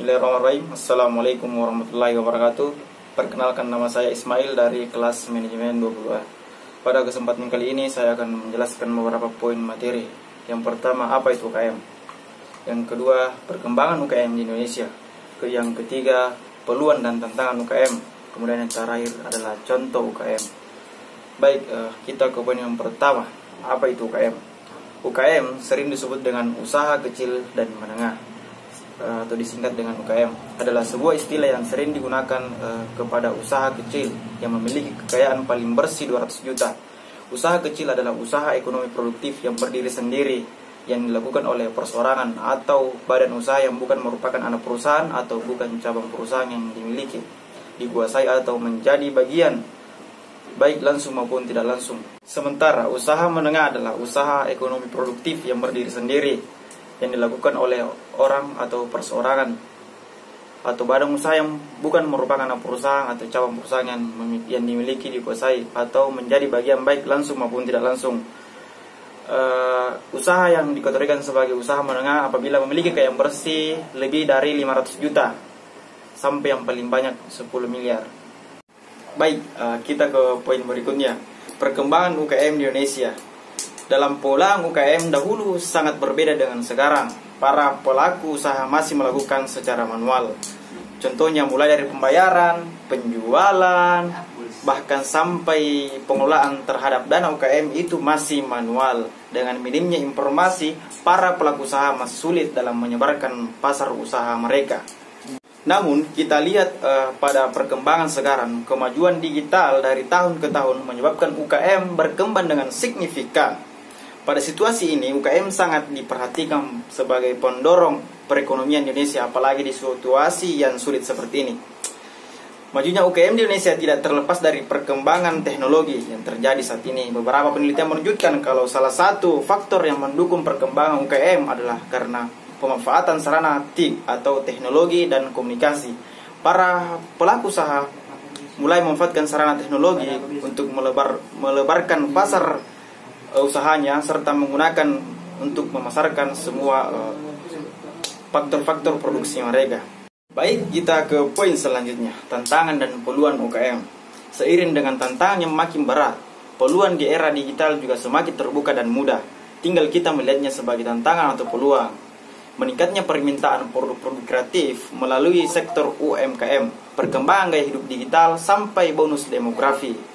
Bismillahirrahmanirrahim. Assalamualaikum warahmatullahi wabarakatuh. Perkenalkan, nama saya Ismail dari kelas manajemen 22. Pada kesempatan kali ini saya akan menjelaskan beberapa poin materi. Yang pertama, apa itu UKM? Yang kedua, perkembangan UKM di Indonesia. Yang ketiga, peluang dan tantangan UKM. Kemudian yang terakhir adalah contoh UKM. Baik, kita ke poin yang pertama. Apa itu UKM? UKM sering disebut dengan usaha kecil dan menengah, atau disingkat dengan UKM, adalah sebuah istilah yang sering digunakan kepada usaha kecil yang memiliki kekayaan paling bersih 200 juta. Usaha kecil adalah usaha ekonomi produktif yang berdiri sendiri, yang dilakukan oleh perseorangan atau badan usaha yang bukan merupakan anak perusahaan atau bukan cabang perusahaan yang dimiliki, dikuasai atau menjadi bagian, baik langsung maupun tidak langsung. Sementara usaha menengah adalah usaha ekonomi produktif yang berdiri sendiri, yang dilakukan oleh orang atau perseorangan atau badan usaha yang bukan merupakan anak perusahaan atau cabang perusahaan yang dimiliki, dikuasai atau menjadi bagian baik langsung maupun tidak langsung. Usaha yang dikategorikan sebagai usaha menengah apabila memiliki kekayaan bersih lebih dari 500 juta sampai yang paling banyak 10 miliar. Baik, kita ke poin berikutnya. Perkembangan UKM di Indonesia. Dalam pola UKM dahulu sangat berbeda dengan sekarang. Para pelaku usaha masih melakukan secara manual. Contohnya mulai dari pembayaran, penjualan, bahkan sampai pengelolaan terhadap dana UKM itu masih manual. Dengan minimnya informasi, para pelaku usaha masih sulit dalam menyebarkan pasar usaha mereka. Namun kita lihat pada perkembangan sekarang, kemajuan digital dari tahun ke tahun menyebabkan UKM berkembang dengan signifikan. Pada situasi ini, UKM sangat diperhatikan sebagai pendorong perekonomian Indonesia, apalagi di situasi yang sulit seperti ini. Majunya UKM di Indonesia tidak terlepas dari perkembangan teknologi yang terjadi saat ini. Beberapa penelitian menunjukkan kalau salah satu faktor yang mendukung perkembangan UKM adalah karena pemanfaatan sarana TIK atau teknologi dan komunikasi. Para pelaku usaha mulai memanfaatkan sarana teknologi untuk melebarkan pasar usahanya serta menggunakan untuk memasarkan semua faktor-faktor produksi mereka. Baik, kita ke poin selanjutnya, tantangan dan peluang UKM. Seiring dengan tantangan yang makin berat, peluang di era digital juga semakin terbuka dan mudah. Tinggal kita melihatnya sebagai tantangan atau peluang. Meningkatnya permintaan produk-produk kreatif melalui sektor UMKM, perkembangan gaya hidup digital sampai bonus demografi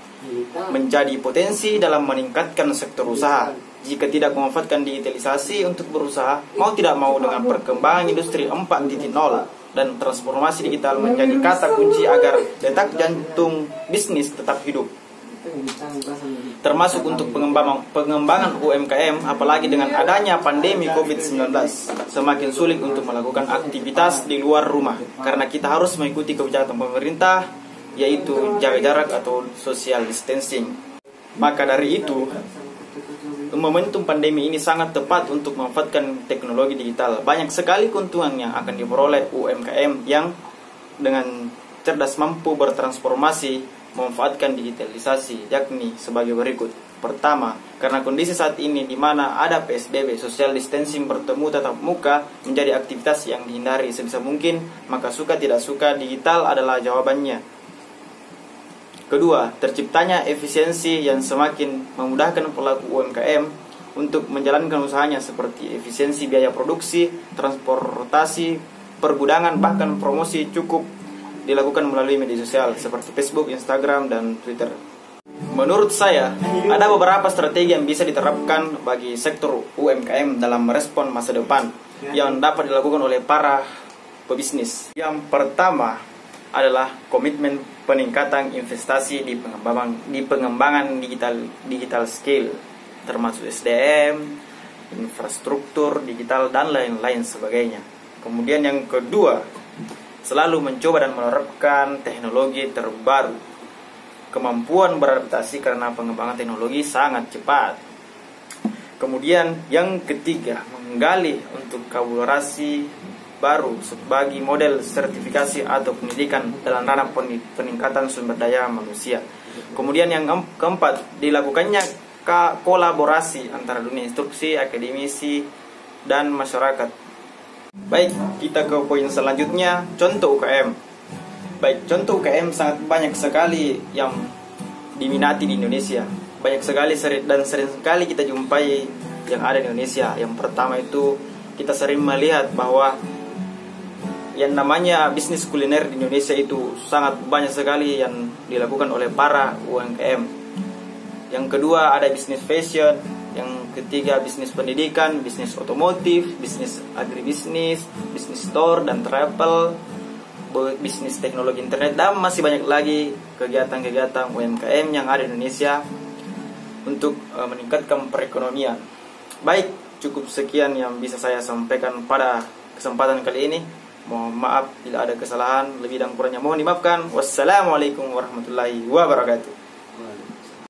menjadi potensi dalam meningkatkan sektor usaha. Jika tidak memanfaatkan digitalisasi untuk berusaha, mau tidak mau dengan perkembangan industri 4.0 dan transformasi digital menjadi kata kunci agar detak jantung bisnis tetap hidup. Termasuk untuk pengembangan UMKM, apalagi dengan adanya pandemi COVID-19, semakin sulit untuk melakukan aktivitas di luar rumah karena kita harus mengikuti kebijakan pemerintah, yaitu jaga jarak atau social distancing. Maka dari itu, momentum pandemi ini sangat tepat untuk memanfaatkan teknologi digital. Banyak sekali keuntungan yang akan diperoleh UMKM yang dengan cerdas mampu bertransformasi memanfaatkan digitalisasi, yakni sebagai berikut. Pertama, karena kondisi saat ini di mana ada PSBB, social distancing, bertemu tatap muka menjadi aktivitas yang dihindari sebisa mungkin, maka suka tidak suka digital adalah jawabannya. Kedua, terciptanya efisiensi yang semakin memudahkan pelaku UMKM untuk menjalankan usahanya seperti efisiensi biaya produksi, transportasi, pergudangan, bahkan promosi cukup dilakukan melalui media sosial seperti Facebook, Instagram, dan Twitter. Menurut saya, ada beberapa strategi yang bisa diterapkan bagi sektor UMKM dalam merespon masa depan yang dapat dilakukan oleh para pebisnis. Yang pertama adalah komitmen peningkatan investasi di pengembangan digital skill, termasuk SDM, infrastruktur digital, dan lain-lain sebagainya. Kemudian yang kedua, selalu mencoba dan menerapkan teknologi terbaru. Kemampuan beradaptasi karena pengembangan teknologi sangat cepat. Kemudian yang ketiga, menggali untuk kolaborasi baru sebagai model sertifikasi atau pendidikan dalam ranah peningkatan sumber daya manusia. Kemudian yang keempat, dilakukannya kolaborasi antara dunia instruksi, akademisi, dan masyarakat. Baik, kita ke poin selanjutnya, contoh UKM. Baik, contoh UKM sangat banyak sekali yang diminati di Indonesia. Banyak sekali dan sering sekali kita jumpai yang ada di Indonesia. Yang pertama itu kita sering melihat bahwa yang namanya bisnis kuliner di Indonesia itu sangat banyak sekali yang dilakukan oleh para UMKM. Yang kedua ada bisnis fashion. Yang ketiga bisnis pendidikan, bisnis otomotif, bisnis agribisnis, bisnis store dan travel, bisnis teknologi internet, dan masih banyak lagi kegiatan-kegiatan UMKM yang ada di Indonesia untuk meningkatkan perekonomian. Baik, cukup sekian yang bisa saya sampaikan pada kesempatan kali ini. Mohon maaf bila ada kesalahan, lebih dan kurangnya mohon dimaafkan. Wassalamualaikum warahmatullahi wabarakatuh.